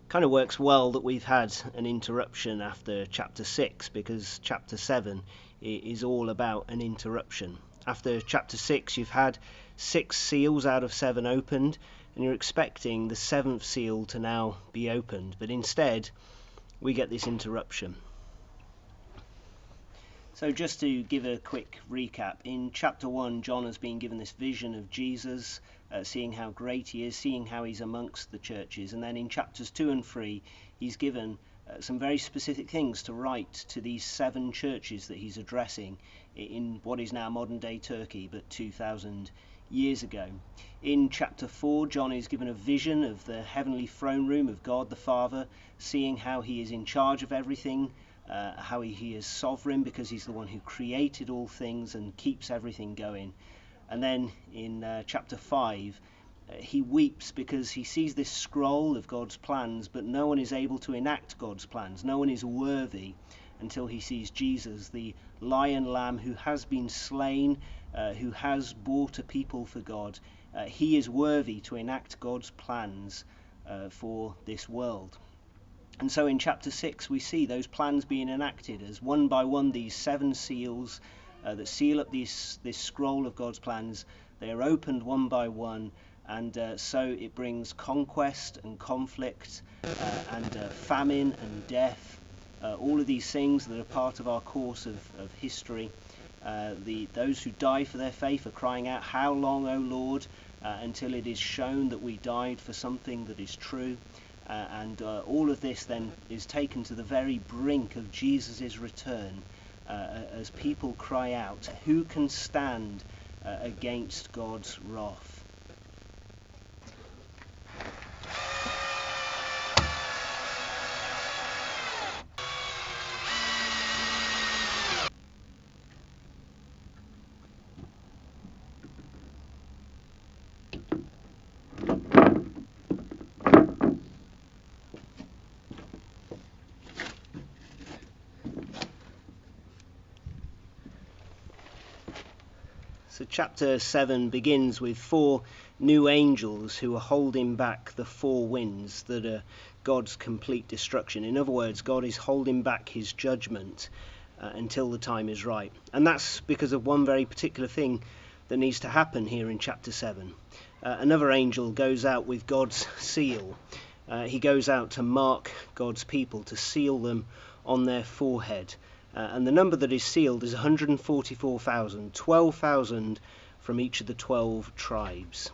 Kind of works well that we've had an interruption after chapter 6, because chapter 7 is all about an interruption. After chapter 6 you've had 6 seals out of 7 opened, and you're expecting the 7th seal to now be opened, but instead we get this interruption. So just to give a quick recap, in chapter 1 John has been given this vision of Jesus, seeing how great he is, seeing how he's amongst the churches, and then in chapters 2 and 3 he's given some very specific things to write to these 7 churches that he's addressing in what is now modern day Turkey, but 2,000 years ago. In chapter 4 John is given a vision of the heavenly throne room of God the Father, seeing how he is in charge of everything, how he is sovereign because he's the one who created all things and keeps everything going. And then in chapter 5 he weeps because he sees this scroll of God's plans, but no one is able to enact God's plans. No one is worthy until he sees Jesus, the lion lamb who has been slain, who has bought a people for God. He is worthy to enact God's plans for this world. And so in chapter 6 we see those plans being enacted as one by one these 7 seals that seal up this scroll of God's plans, they are opened one by one, and so it brings conquest and conflict and famine and death, all of these things that are part of our course of history. Those who die for their faith are crying out, "How long, O Lord?" Until it is shown that we died for something that is true. And all of this then is taken to the very brink of Jesus' return, as people cry out, who can stand against God's wrath? So chapter 7 begins with 4 new angels who are holding back the 4 winds that are God's complete destruction. In other words, God is holding back his judgment until the time is right. And that's because of one very particular thing that needs to happen here in chapter 7. Another angel goes out with God's seal. He goes out to mark God's people, to seal them on their forehead. And the number that is sealed is 144,000, 12,000 from each of the 12 tribes.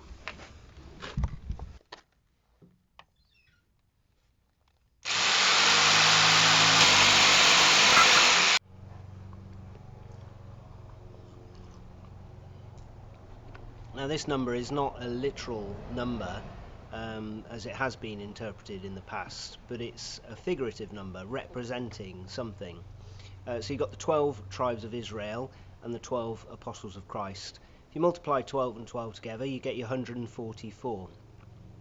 Now this number is not a literal number as it has been interpreted in the past, but it's a figurative number representing something. So you've got the 12 tribes of Israel and the 12 apostles of Christ. If you multiply 12 and 12 together, you get your 144.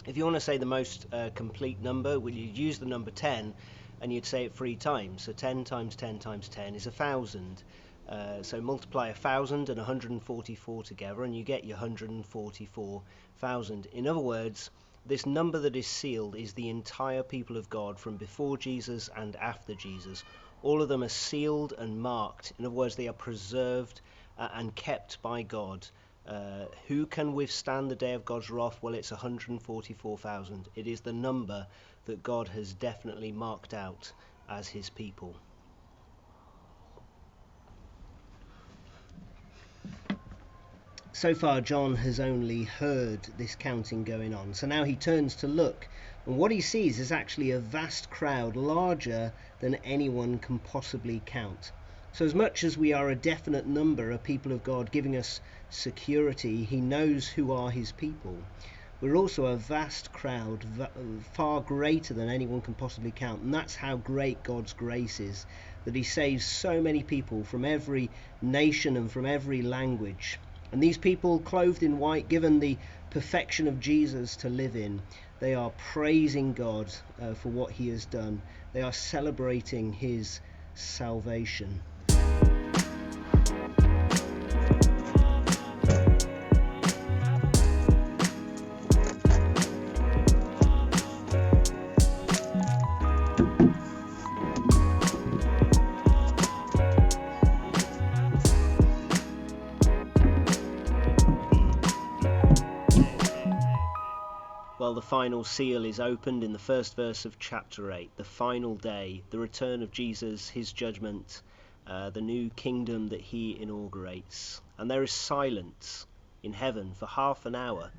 If you want to say the most complete number, well, you'd use the number 10 and you'd say it 3 times. So 10 times 10 times 10 is 1,000. So multiply 1,000 and 144 together and you get your 144,000. In other words, this number that is sealed is the entire people of God from before Jesus and after Jesus. All of them are sealed and marked. In other words, they are preserved and kept by God. Who can withstand the day of God's wrath? Well, it's 144,000. It is the number that God has definitely marked out as his people. So far, John has only heard this counting going on. So now he turns to look, and what he sees is actually a vast crowd, larger than anyone can possibly count. So as much as we are a definite number of people of God giving us security, he knows who are his people. We're also a vast crowd, far greater than anyone can possibly count, and that's how great God's grace is, that he saves so many people from every nation and from every language. And these people, clothed in white, given the perfection of Jesus to live in, they are praising God for what he has done. They are celebrating his salvation. Well, the final seal is opened in the first verse of chapter 8, the final day, the return of Jesus, his judgment, the new kingdom that he inaugurates. And there is silence in heaven for half an hour,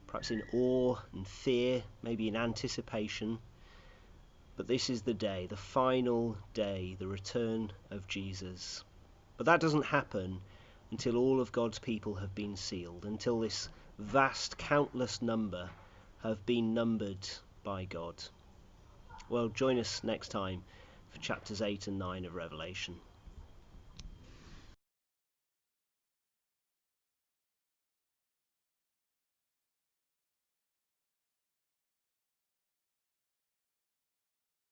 perhaps in awe and fear, maybe in anticipation. But this is the day, the final day, the return of Jesus. But that doesn't happen until all of God's people have been sealed, until this vast, countless number have been numbered by God. Well, join us next time for chapters 8 and 9 of Revelation.